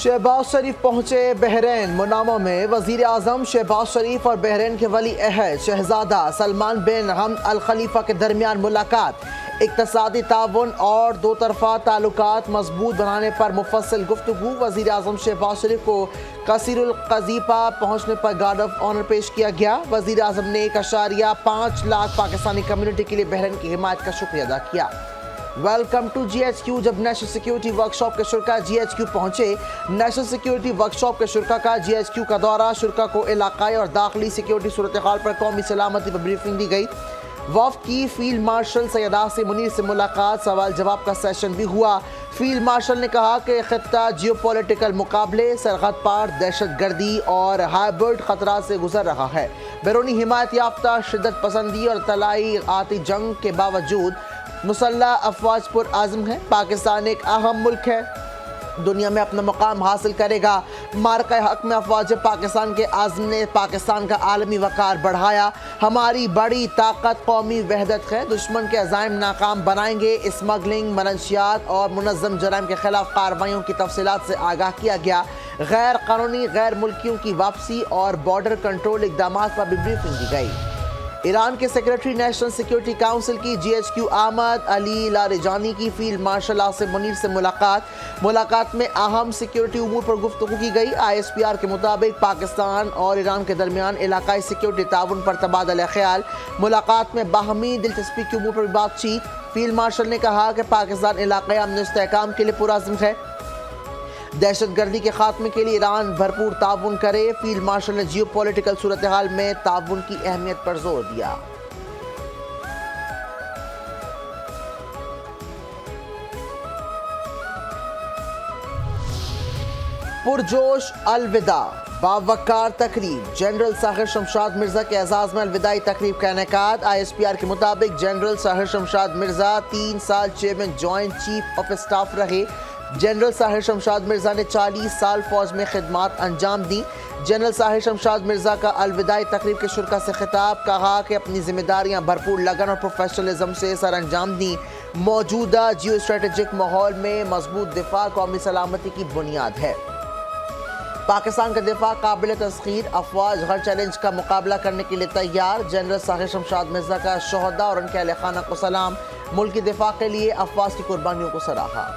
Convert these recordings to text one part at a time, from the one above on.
शहबाज शरीफ पहुंचे बहरीन। मुनामा में वजीर आजम शहबाज शरीफ और बहरीन के वली अहद शहजादा सलमान बिन हमद अल खलीफा के दरमियान मुलाकात। इक्तसादी ताउन और दो तरफा ताल्लुकात मजबूत बनाने पर मुफस्सल गुफ्तगू। वजीर आजम शहबाज शरीफ को कसीरुल कजीपा पहुंचने पर गार्ड ऑफ ऑनर पेश किया गया। वजीर आजम ने 1.5 लाख पाकिस्तानी कम्युनिटी के लिए बहरीन की हिमायत का शुक्रिया अदा किया। Welcome to GHQ। जब नेशनल सिक्योरिटी वर्कशॉप के शुरका GHQ पहुंचे। नेशनल सिक्योरिटी वर्कशॉप के शुरका का GHQ का दौरा। शुरका को इलाकाई और दाखिली सिक्योरिटी सूरत हाल पर कौमी सलामती पर ब्रीफिंग दी गई। वफ़द की फील्ड मार्शल सैयद आसिम मुनीर से मुलाकात, सवाल जवाब का सेशन भी हुआ। फील्ड मार्शल ने कहा कि खित्ता जियोपॉलिटिकल मुकाबले, सरहद पार दहशत गर्दी और हाइब्रिड खतरा से गुजर रहा है। बैरूनी हिमायत याफ्ता शिद्दत पसंदी और तलाई आती जंग के बावजूद मुसल्लह अफवाज पर आज़म है। पाकिस्तान एक अहम मुल्क है, दुनिया में अपना मुकाम हासिल करेगा। मार्का हक में अफवाज पाकिस्तान के आज़म ने पाकिस्तान का आलमी वक़ार बढ़ाया। हमारी बड़ी ताकत कौमी वहदत है। दुश्मन के अज़ाइम नाकाम बनाएंगे। स्मगलिंग, मनशियात और मुनज़्ज़म जराइम के खिलाफ कार्रवाइयों की तफसीलात से आगाह किया गया। गैर कानूनी गैर मुल्कियों की वापसी और बॉर्डर कंट्रोल इक़दाम पर भी ब्रीफिंग दी गई। ईरान के सेक्रेटरी नेशनल सिक्योरिटी काउंसिल की GHQ अहमद अली लारिजानी की फील्ड मार्शल आसिम मुनीर से मुलाकात में अहम सिक्योरिटी उमूर पर गुफ्तगू की गई। ISPR के मुताबिक पाकिस्तान और ईरान के दरमियान इलाकाई सिक्योरिटी ताउन पर तबादला ख्याल। मुलाकात में बाहमी दिलचस्पी के उमूर पर बातचीत। फील्ड मार्शल ने कहा कि पाकिस्तान इलाकाई अमन इस्तेहकाम के लिए पुरअज़्म है। दहशत गर्दी के खात्मे के लिए ईरान भरपूर ताउन करे। फील्ड मार्शल ने जियो पॉलिटिकल सूरत हाल में ताउन की अहमियत पर जोर दिया। पुरजोश अलविदा बावकार तकरीब। जनरल साहिर शमशाद मिर्जा के एजाज में अलविदाई तकरीब का इनेकाद। ISPR के मुताबिक जनरल साहिर शमशाद मिर्जा 3 साल chairman joint chief of staff रहे। जनरल साहिर शमशाद मिर्जा ने 40 साल फौज में खिदमात अंजाम दी। जनरल साहिर शमशाद मिर्जा का अलविदाई तकरीब के शुरका से खिताब, कहा कि अपनी जिम्मेदारियां भरपूर लगन और प्रोफेशनलिज्म से सर अंजाम दी। मौजूदा जियो स्ट्रेटेजिक माहौल में मजबूत दिफा कौमी सलामती की बुनियाद है। पाकिस्तान का दिफा काबिल तस्खीर, अफवाज हर चैलेंज का मुकाबला करने के लिए तैयार। जनरल साहिर शमशाद मिर्जा का शोहदा और उनके अहले खाना को सलाम। मुल्क के दिफा के लिए अफवाज की कुर्बानियों को सराहा।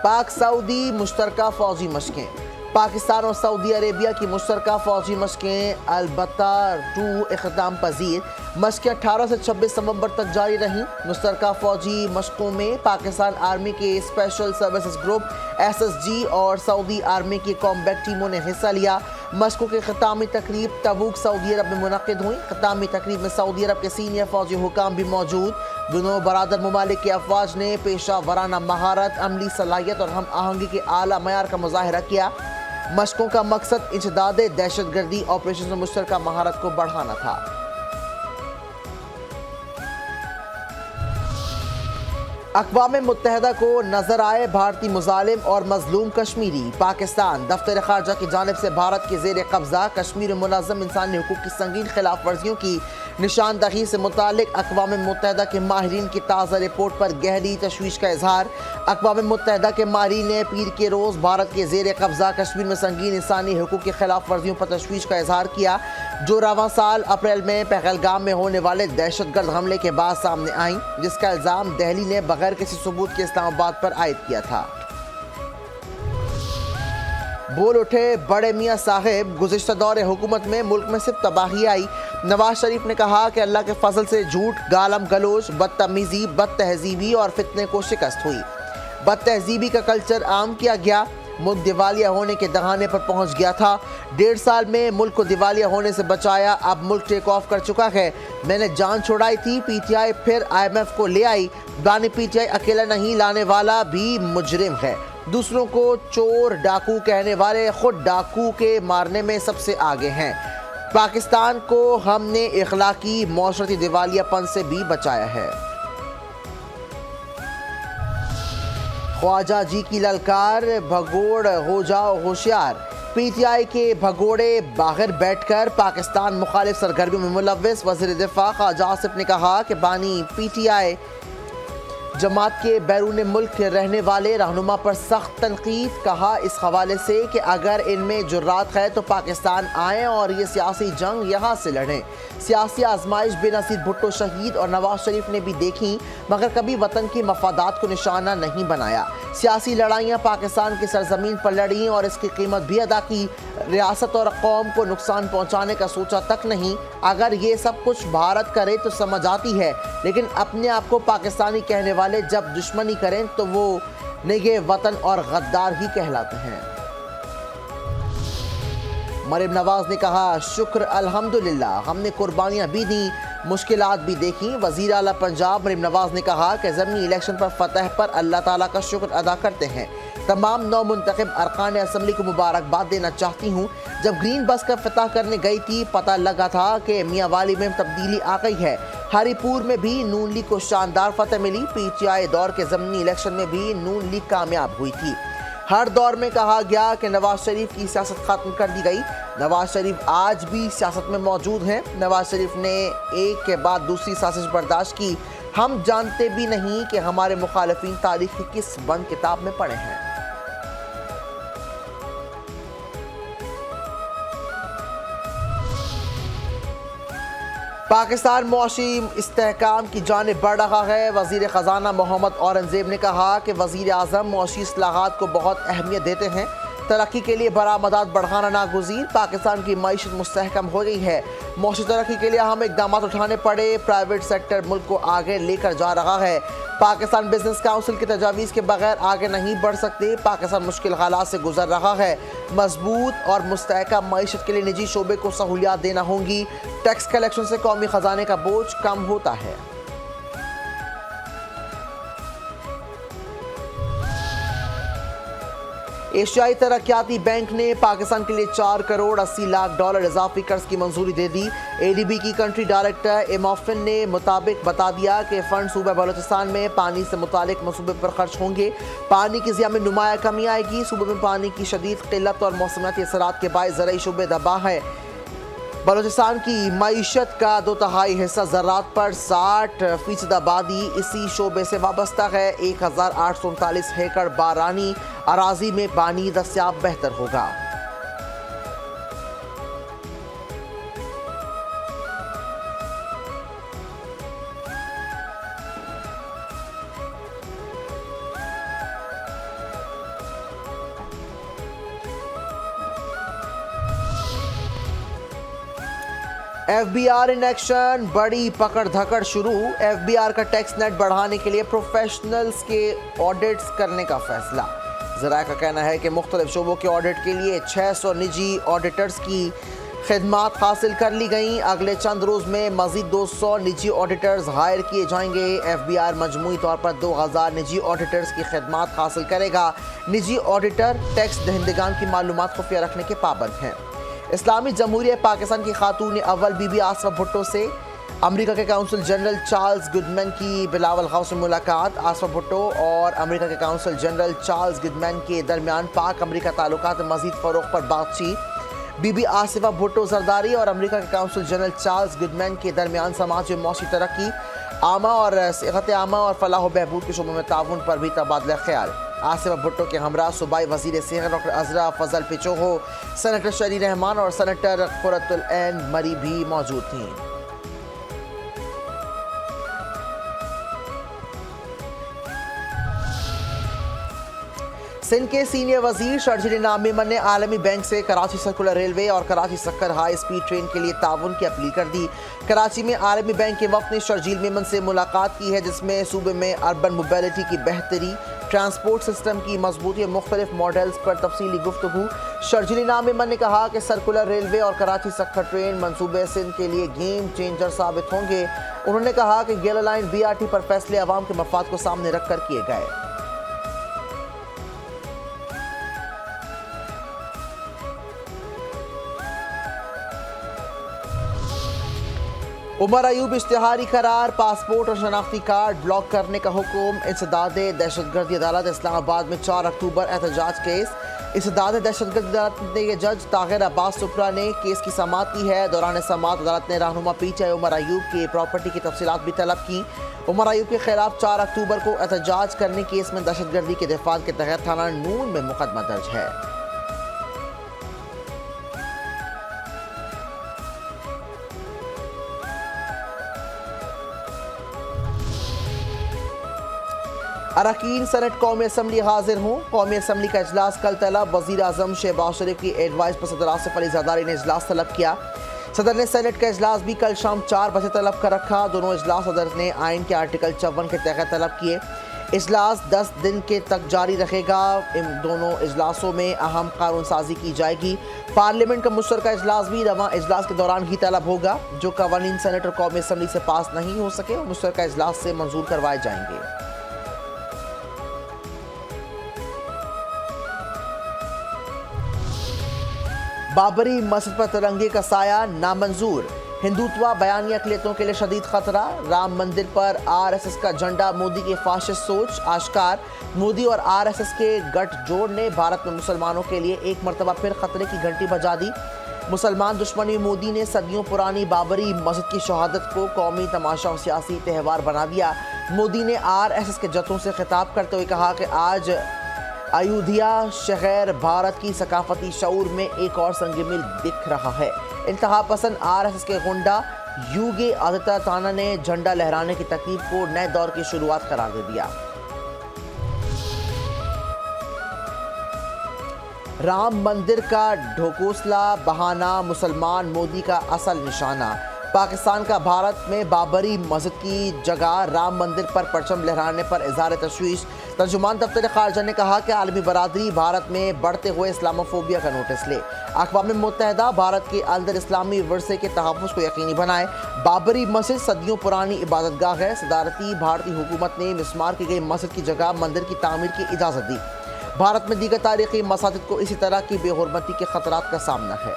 पाक सऊदी मुश्तरका फौजी मशकें। पाकिस्तान और सऊदी अरेबिया की मुश्तरका फौजी मशकें अलबत्ता 2 इख्तिताम पजीर। मशकें 18 से 26 नवंबर तक जारी रहीं। मुश्तरका फौजी मशकों में पाकिस्तान आर्मी के स्पेशल सर्विसेज ग्रुप SSG और सऊदी आर्मी की कॉम्बैट टीमों ने हिस्सा लिया। मशकों की ख़ितामी तकरीब तबूक सऊदी अरब में मुनक़िद हुई। ख़ितामी तकरीब में सऊदी अरब के सीनियर फौजी हुकाम भी मौजूद। दोनों बरादर ममालिक के अफवाज ने पेशा वराना महारत, अमली सलाहियत और हम आहंगी के आला मयार का मुजाहरा किया। मशकों का मकसद इंसदाद दहशत गर्दी ऑपरेशन में मुश्तरका महारत को बढ़ाना था। अक़वाम मुत्तहिदा को नजर आए भारतीय मुजालिम और मजलूम कश्मीरी। पाकिस्तान दफ्तर खारजा की जानिब से भारत के ज़ेर कब्ज़ा कश्मीर में मुनज़्ज़म इंसानी हुकूक की संगीन खिलाफ वर्जियों की निशानदही से मुतालिक अक़वाम मुत्तहिदा के माहिरीन की ताज़ा रिपोर्ट पर गहरी तशवीश का इजहार। अक़वाम मुत्तहिदा के माहिरीन ने पीर के रोज़ भारत के ज़ेर कब्ज़ा कश्मीर में संगीन इंसानी हुकूक की खिलाफ वर्जियों पर तशवीश का इजहार किया, जो रवां साल अप्रैल में पहलगाम में होने वाले दहशतगर्द हमले के बाद सामने आईं, जिसका इल्ज़ाम दिल्ली ने बगैर किसी सबूत के इस्लामाबाद पर आयद किया था। बोल उठे बड़े मियाँ साहिब, गुज़िश्ता दौर हुकूमत में मुल्क में सिर्फ तबाही आई। नवाज शरीफ ने कहा कि अल्लाह के फजल से झूठ, गालम गलोच, बदतमीज़ी, बदतहजीबी और फितने को शिकस्त हुई। बदतहजीबी का कल्चर आम किया गया। मुल्क दिवालिया होने के दहाने पर पहुंच गया था। 1.5 साल में मुल्क को दिवालिया होने से बचाया, अब मुल्क टेक ऑफ कर चुका है। मैंने जान छुड़ाई थी, PTI फिर IMF को ले आई। बानी PTI अकेला नहीं, लाने वाला भी मुजरिम है। दूसरों को चोर डाकू कहने वाले खुद डाकू के मारने में सबसे आगे हैं। पाकिस्तान को हमने इखलाकी मौशरती दिवालियापन से भी बचाया है। ख्वाजा जी की ललकार, भगोड़ हो जाओ होशियार। पी टी आई के भगोड़े बाहर बैठकर पाकिस्तान मुखालिफ सरगर्मियों में मुलव्वस वज़ीर दिफा ख्वाजा आसिफ ने कहा कि बानी पी टी आई जमात के बैरून मुल्क रहने वाले रहनुमा पर सख्त तनकीद। कहा इस हवाले से कि अगर इनमें जुर्रात है तो पाकिस्तान आएँ और ये सियासी जंग यहाँ से लड़ें। सियासी आजमाइश बेनज़ीर भुट्टो शहीद और नवाज शरीफ ने भी देखी, मगर कभी वतन की मफादात को निशाना नहीं बनाया। सियासी लड़ाइयाँ पाकिस्तान की सरजमीन पर लड़ी और इसकी कीमत भी अदा की। रियासत और कौम को नुकसान पहुँचाने का सोचा तक नहीं। अगर ये सब कुछ भारत करे तो समझ आती है, लेकिन अपने आप को पाकिस्तानी कहने वाले जब दुश्मनी करें तो वो निगे वतन और गद्दार ही कहलाते हैं। मरीम नवाज ने कहा शुक्र अल्हम्दुलिल्लाह, हमने कुर्बानियां भी दी, मुश्किलात भी देखी। वज़ीर आला पंजाब मरीम नवाज ने कहा कि ज़मीनी इलेक्शन पर फतह पर अल्लाह ताला का शुक्र अदा करते हैं। तमाम नौ मुंतखब अरकान असम्बली को मुबारकबाद देना चाहती हूँ। जब ग्रीन बस का फतह करने गई थी पता लगा था कि मियाँ वाली में तब्दीली आ गई है। हरीपुर में भी नून लीग को शानदार फतह मिली। PTI दौर के ज़मीनी इलेक्शन में भी नून लीग कामयाब हुई थी। हर दौर में कहा गया कि नवाज शरीफ की सियासत खत्म कर दी गई। नवाज शरीफ आज भी सियासत में मौजूद हैं। नवाज शरीफ ने एक के बाद दूसरी साजिश बर्दाश्त की। हम जानते भी नहीं कि हमारे मुखालिफिन तारीख की किस बंद किताब में पढ़े हैं। पाकिस्तान मुआशी इस्तेहकाम की जानिब बढ़ रहा है। वज़ीर ख़जाना मोहम्मद औरंगज़ेब ने कहा कि वज़ीर आज़म मुआशी इस्लाहात को बहुत अहमियत देते हैं। तरक्की के लिए बरामदात बढ़ाना नागुज़ीर। पाकिस्तान की मईशत मुस्तहकम हो गई है। मुआशी तरक्की के लिए अहम इक़दाम उठाने पड़े। प्राइवेट सेक्टर मुल्क को आगे लेकर जा रहा है। पाकिस्तान बिजनेस काउंसिल की तजावीज़ के बगैर आगे नहीं बढ़ सकते। पाकिस्तान मुश्किल हालात से गुजर रहा है। मजबूत और मुस्तहकम मईशत के लिए निजी शोबे को सहूलियात देना होंगी। टैक्स कलेक्शन से कौमी ख़जाने का बोझ कम होता है। एशियाई तरक्याती बैंक ने पाकिस्तान के लिए 4 करोड़ 80 लाख डॉलर इजाफी कर्ज की मंजूरी दे दी। ADB की कंट्री डायरेक्टर एमोफिन ने मुताबिक बता दिया कि फंड सूबा बलोचिस्तान में पानी से मुतालिक मनसूबे पर खर्च होंगे। पानी की ज़िया में नुमाया कमी आएगी। सूबे में पानी की शदीद किल्लत और मौसमियाती असरात के बायस ज़रई शोबे दबा है। बलोचिस्तान की मईशत का 2/3 हिस्सा ज़राअत पर 60% आबादी इसी शोबे से वाबस्ता है। 1839 एकड़ बारानी अराजी में पानी दस्तियाब बेहतर होगा। FBR इन एक्शन, बड़ी पकड़ धकड़ शुरू। FBR का टैक्स नेट बढ़ाने के लिए प्रोफेशनल्स के ऑडिट्स करने का फैसला। ज़राए का कहना है कि मुख्तलिफ शोबों के ऑडिट के लिए 600 निजी ऑडिटर्स की खिदमात हासिल कर ली गई। अगले चंद रोज़ में मज़ीद 200 निजी ऑडिटर्स हायर किए जाएंगे। FBR मजमूई तौर पर 2000 निजी ऑडिटर्स की खिदमात हासिल करेगा। निजी ऑडिटर टैक्स दहिंदगान की मालूमात खुफिया रखने के पाबंद हैं। इस्लामी जमहूरिया पाकिस्तान की खातून अव्वल बीबी आसफा भुट्टो से अमेरिका के काउंसिल जनरल चार्ल्स गुडमैन की बिलावल हाउस में मुलाकात। आसफा भुट्टो और अमेरिका के काउंसिल जनरल चार्ल्स गुडमैन के दरमियान पाक अमेरिका ताल्लुकात में मज़ीद फ़रोग़ पर बातचीत। बीबी आसिफा भुट्टो जरदारी और अमेरिका के काउंसिल जनरल चार्ल्स गुडमैन के दरमियान समाज में मौसी तरक्की, आमा और सेहत आमा और फलाह बहबूद के शोबों में ताउन पर भी तबादला ख्याल। आसिफा भुट्टो के हमरा सूबाई वज़ीर सेहत डॉक्टर अज़रा फजल पिचोहो, सेनेटर शरी रहमान और सेनेटर क़ुर्रतुल ऐन मरी भी मौजूद थीं। सिंध के सीनियर वजीर शर्जील नामीमन ने आलमी बैंक से कराची सर्कुलर रेलवे और कराची सक्कर हाई स्पीड ट्रेन के लिए ताउन की अपील कर दी। कराची में आलमी बैंक के वक्त ने शर्जील मेमन से मुलाकात की है, जिसमें सूबे में अर्बन मोबिलिटी की बेहतरी, ट्रांसपोर्ट सिस्टम की मजबूती और मुख्तलिफ मॉडल्स पर तफसीली गुफ्तगू। शर्जील नामीमन ने कहा कि सर्कुलर रेलवे और कराची सक्कर ट्रेन मनसूबे सिंध के लिए गेम चेंजर साबित होंगे। उन्होंने कहा कि येलो लाइन BRT पर फैसले अवाम के मफाद को सामने रख कर किए गए। उमर अयूब इश्तिहारी करार, पासपोर्ट और शनाख्ती कार्ड ब्लॉक करने का हुक्म। इंसदाद दहशतगर्दी अदालत इस्लामाबाद में 4 अक्टूबर एहतजाज केस। استداد دہشت گرد عدالت نے یہ جج طاہر عباس سپرا نے کیس کی سماعت کی ہے۔ دوران سماعت عدالت نے رہنما P T I Omar Ayub کی پراپرٹی کی تفصیلات بھی طلب کی۔ عمر ایوب کے خلاف 4 اکتوبر کو احتجاج کرنے کیس میں دہشت گردی کے دفاع کے تحت تھانہ نون میں مقدمہ درج ہے۔ اراکین سینٹ قومی اسمبلی حاضر ہوں۔ قومی اسمبلی کا اجلاس کل طلب۔ وزیر اعظم شہباز شریف کی ایڈوائس پر صدر آصف علی زرداری نے اجلاس طلب کیا۔ صدر نے سینٹ کا اجلاس بھی کل شام 4 بجے طلب کر رکھا۔ دونوں اجلاس صدر نے آئین کے آرٹیکل 54 کے تحت طلب کیے۔ اجلاس 10 دن کے تک جاری رہے گا۔ ان دونوں اجلاسوں میں اہم قانون سازی کی جائے گی۔ پارلیمنٹ کا مشترکہ اجلاس بھی رواں اجلاس کے دوران ہی طلب ہوگا۔ جو قوانین سینٹ اور قومی اسمبلی سے پاس نہیں ہو سکے وہ مشترکہ اجلاس سے منظور کروائے جائیں گے۔ بابری مسجد پر ترنگے کا سایہ نامنظور۔ ہندوتوا بیانیہ اقلیتوں کے لیے شدید خطرہ۔ رام مندر پر RSS کا جھنڈا مودی کی فاشسٹ سوچ آشکار۔ مودی اور RSS کے گٹھ جوڑ نے بھارت میں مسلمانوں کے لیے ایک مرتبہ پھر خطرے کی گھنٹی بجا دی۔ مسلمان دشمنی مودی نے صدیوں پرانی بابری مسجد کی شہادت کو قومی تماشا اور سیاسی تہوار بنا دیا۔ مودی نے RSS کے جتھوں سے خطاب کرتے ہوئے کہا کہ آج ایودھیا شہر بھارت کی ثقافتی شعور میں ایک اور سنگ میل دکھ رہا ہے۔ انتہا پسند RSS کے غنڈہ یوگی آدتیہ تھانہ نے جھنڈا لہرانے کی تقریب کو نئے دور کی شروعات قرار دے دیا۔ رام مندر کا ڈھوکوسلا بہانہ مسلمان مودی کا اصل نشانہ۔ پاکستان کا بھارت میں بابری مسجد کی جگہ رام مندر پر پرچم لہرانے پر اظہار تشویش۔ ترجمان دفتر خارجہ نے کہا کہ عالمی برادری بھارت میں بڑھتے ہوئے اسلاموفوبیا کا نوٹس لے۔ اقوام متحدہ بھارت کے اندر اسلامی ورثے کے تحفظ کو یقینی بنائے۔ بابری مسجد صدیوں پرانی عبادت گاہ ہے۔ صدارتی بھارتی حکومت نے مسمار کی گئی مسجد کی جگہ مندر کی تعمیر کی اجازت دی۔ بھارت میں دیگر تاریخی مساجد کو اسی طرح کی بے حرمتی کے خطرات کا سامنا ہے۔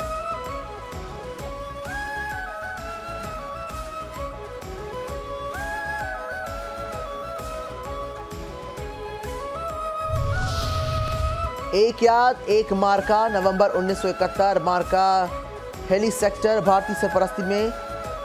ایک یاد ایک مارکا۔ نومبر 1971 مارکا ہیلی سیکٹر بھارتی سرپرستی میں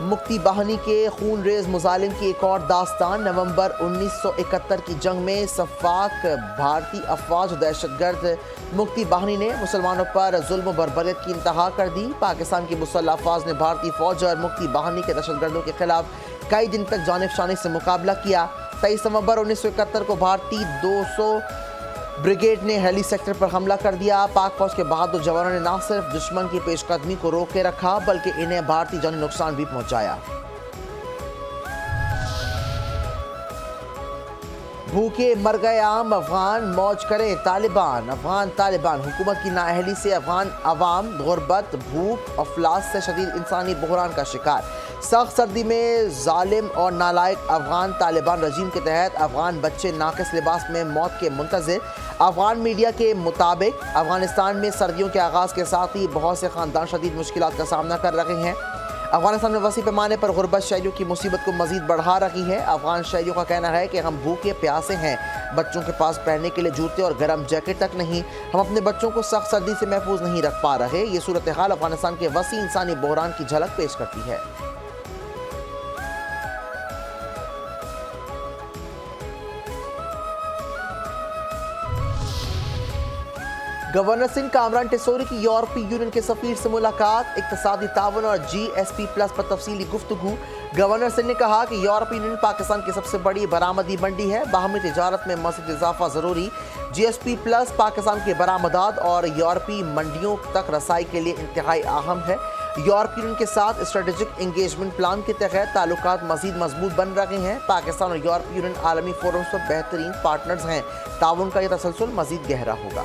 مکتی باہنی کے خون ریز مظالم کی ایک اور داستان۔ نومبر 1971 کی جنگ میں صفاق بھارتی افواج دہشت گرد مکتی باہنی نے مسلمانوں پر ظلم و بربریت کی انتہا کر دی۔ پاکستان کی مسلح افواج نے بھارتی فوج اور مکتی باہنی کے دہشت گردوں کے خلاف کئی دن تک جانب شانی سے مقابلہ کیا۔ 23 نومبر 1971 کو بھارتی 200 بریگیڈ نے ہیلی سیکٹر پر حملہ کر دیا۔ پاک فوج کے بہادر جوانوں نے نہ صرف دشمن کی پیش قدمی کو روک کے رکھا بلکہ انہیں بھارتی جانی نقصان بھی پہنچایا۔ بھوکے مر گئے عام افغان، موج کرے طالبان۔ افغان طالبان حکومت کی نااہلی سے افغان عوام غربت، بھوک، افلاس سے شدید انسانی بحران کا شکار۔ سخت سردی میں ظالم اور نالائق افغان طالبان رجیم کے تحت افغان بچے ناقص لباس میں موت کے منتظر۔ افغان میڈیا کے مطابق افغانستان میں سردیوں کے آغاز کے ساتھ ہی بہت سے خاندان شدید مشکلات کا سامنا کر رہے ہیں۔ افغانستان میں وسیع پیمانے پر غربت شہریوں کی مصیبت کو مزید بڑھا رہی ہے۔ افغان شہریوں کا کہنا ہے کہ ہم بھوکے پیاسے ہیں، بچوں کے پاس پہننے کے لیے جوتے اور گرم جیکٹ تک نہیں، ہم اپنے بچوں کو سخت سردی سے محفوظ نہیں رکھ پا رہے۔ یہ صورتحال افغانستان کے وسیع انسانی بحران کی جھلک پیش کرتی ہے۔ گورنر سنگھ کامران ٹیسوری کی یورپی یونین کے سفیر سے ملاقات۔ اقتصادی تعاون اور GSP پلس پر تفصیلی گفتگو۔ گورنر سنگھ نے کہا کہ یورپی یونین پاکستان کی سب سے بڑی برآمدی منڈی ہے، باہمی تجارت میں مزید اضافہ ضروری۔ GSP پلس پاکستان کے برآمدات اور یورپی منڈیوں تک رسائی کے لیے انتہائی اہم ہے۔ یورپی یونین کے ساتھ اسٹریٹجک انگیجمنٹ پلان کے تحت تعلقات مزید مضبوط بن رہے ہیں۔ پاکستان اور یورپی یونین عالمی فورمز پر بہترین پارٹنرز ہیں۔ تعاون کا یہ تسلسل مزید گہرا ہوگا۔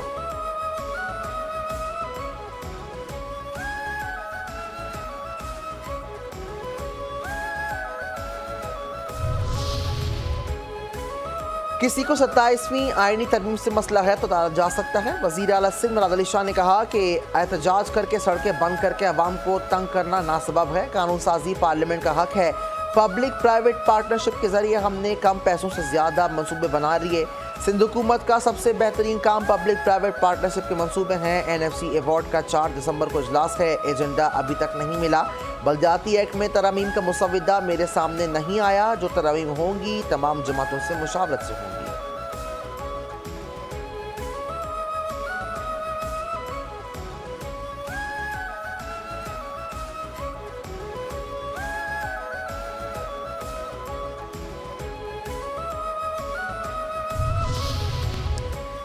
کسی کو 27ویں آئینی ترمیم سے مسئلہ ہے تو ٹالا جا سکتا ہے۔ وزیر اعلیٰ سندھ مراد علی شاہ نے کہا کہ احتجاج کر کے سڑکیں بند کر کے عوام کو تنگ کرنا ناسبب ہے۔ قانون سازی پارلیمنٹ کا حق ہے۔ پبلک پرائیویٹ پارٹنرشپ کے ذریعے ہم نے کم پیسوں سے زیادہ منصوبے بنا لیے۔ सिंध हुकूमत का सबसे बेहतरीन काम पब्लिक प्राइवेट पार्टनरशिप के मंसूबे हैं। NFC अवार्ड का 4 दिसंबर को इजलास है। एजेंडा अभी तक नहीं मिला। बलदियाती एक्ट में तरमीम का मुसविदा मेरे सामने नहीं आया। जो तरमीम होंगी तमाम जमातों से मुशावरत से होंगी।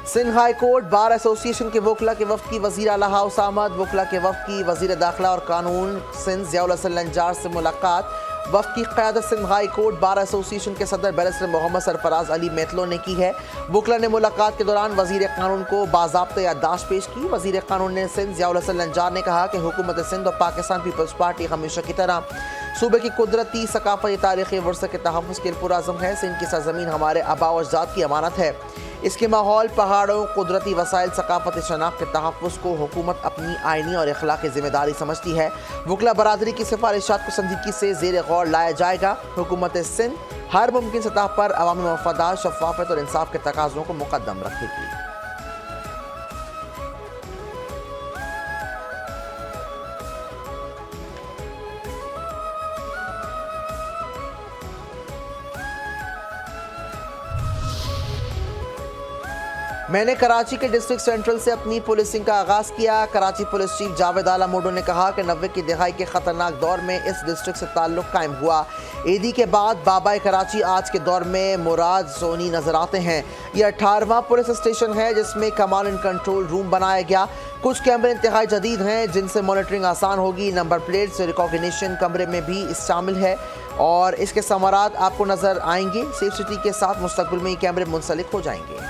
Sindh high court bar association के वकला के वफ्द की वज़ीर आला हाउस आमद। वकला के वफ्द की वज़ीर दाखिला और कानून सिंध ज़ियाउल हसन लंजार से मुलाकात। वफ्द की क़यादत Sindh high court bar association के सदर बैरिस्टर मोहम्मद सरफराज अली मैतलो ने की है। वकला ने मुलाकात के दौरान वज़ीर कानून को बाज़ाब्ता याददाश्त पेश की। वज़ीर कानून ने सिंध ज़ियाउल हसन लंजार ने कहा कि हुकूमत सिंध और पाकिस्तान पीपल्स पार्टी हमेशा की तरह सूबे की कुदरती सकाफ़ती तारीख़ी वर्सा के तहफ़्फ़ुज़ के पुरअज़्म है। सिंध की सरज़मीन हमारे आबा व अजदाद की अमानत है। इसके माहौल, पहाड़ों, कुदरती वसाइल, सकाफती शनाख्त के तहफ़्फ़ुज़ को हुकूमत अपनी आइनी और अखलाक़ी ज़िम्मेदारी समझती है। वकला बरादरी की सिफारिशात को संजीदगी से ज़ेर गौर लाया जाएगा। हुकूमत सिंध हर मुमकिन सतह पर अवामी मफादात, शफ़ाफ़त और इंसाफ के तकाज़ों को मुक़द्दम रखेगी। मैंने कराची के डिस्ट्रिक्ट सेंट्रल से अपनी पुलिसिंग का आगाज़ किया। कराची पुलिस चीफ जावेद आला मोडो ने कहा कि 90 की दहाई के ख़तरनाक दौर में इस डिस्ट्रिक्ट से ताल्लुक़ कायम हुआ। ईदी के बाद बाबाए कराची आज के दौर में मुराद सोनी नज़र आते हैं। यह 18वां पुलिस स्टेशन है जिसमें कमांड एंड कंट्रोल रूम बनाया गया। कुछ कैमरे इंतहाई जदीद हैं जिनसे मॉनिटरिंग आसान होगी। नंबर प्लेट से रिकॉग्निशन कमरे में भी शामिल है और इसके समरात आपको नज़र आएंगे। सेफ सिटी के साथ मुस्तकबिल में ये कैमरे मुंसलिक हो जाएंगे।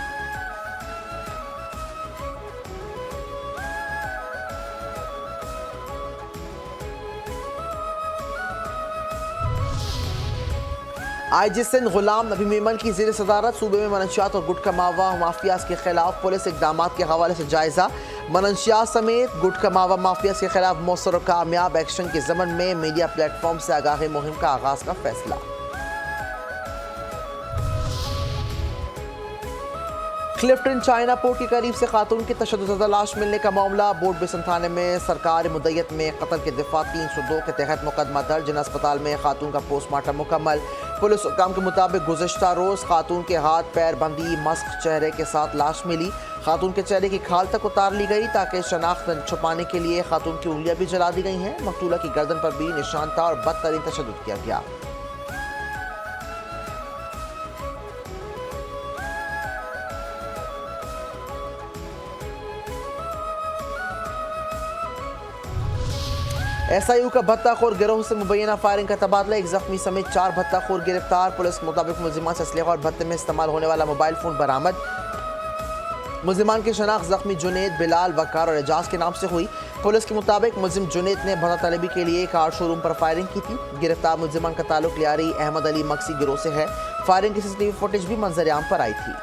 IG सिंध गुलाम नबी मेमन की ज़ेर सदारत सूबे में मनशियात और गुटखा मावा माफियाज के खिलाफ पुलिस इकदाम के हवाले से जायज़ा। मनशियात समेत गुटखा मावा माफियाज के खिलाफ मौसर और कामयाब एक्शन के ज़मन में मीडिया प्लेटफॉर्म से आगाही मुहिम का आगाज़ का फैसला। क्लिफ्टन चाइना पोर्ट के करीब से खातून की तशद्दुद लाश मिलने का मामला। बोर्ड बेसन थाने में सरकार मुद्दत में कत्ल के दिफा 302 के तहत मुकदमा दर्ज। जिन अस्पताल में खातून का पोस्टमार्टम मुकम्मल। पुलिस हुक्काम के मुताबिक गुज़श्ता रोज़ खातून के हाथ पैर बंदी मस्क चेहरे के साथ लाश मिली। खातून के चेहरे की खाल तक उतार ली गई ताकि शनाख्त छुपाने के लिए खातून की उंगलियां भी जला दी गई हैं। मकतूला की गर्दन पर भी निशान था और बदतरीन तशद्दुद किया गया। SIU का भत्ताखोर गिरोह से मुबैना फायरिंग का तबादला। एक जख्मी समेत 4 भत्ताखोर गिरफ्तार। पुलिस के मुताबिक मुलजिमान से असलहा और भत्ते में इस्तेमाल होने वाला मोबाइल फ़ोन बरामद। मुलजिमान की शनाख्त जख्मी जुनेद, बिलाल, वकार और एजाज के नाम से हुई। पुलिस के मुताबिक मुलजिम जुनेद ने भत्ता तलबी के लिए कार शोरूम पर फायरिंग की थी। गिरफ्तार मुलजिमान का ताल्लुक लियारी अहमद अली मक्सी गिरोह से है। फायरिंग की CCTV फुटेज भी मंजर आम पर आई थी।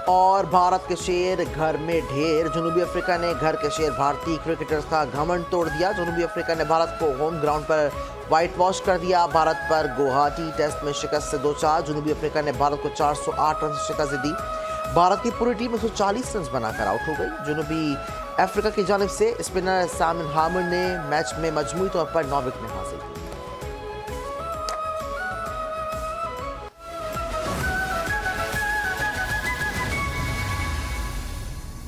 और भारत के शेर घर में ढेर। जनूबी अफ्रीका ने घर के शेर भारतीय क्रिकेटर्स का घमंड तोड़ दिया। जनूबी अफ्रीका ने भारत को होम ग्राउंड पर वाइट वॉश कर दिया। भारत पर गुवाहाटी टेस्ट में शिकस्त से 2-4। जनूबी अफ्रीका ने भारत को 408 रन से शिकस्त दी। भारत की पूरी टीम 140 रन बनाकर आउट हो गई। जनूबी अफ्रीका की जानिब से स्पिनर साइमन हार्मन ने मैच में मजमूई तौर पर 9 विकेटें हासिल की।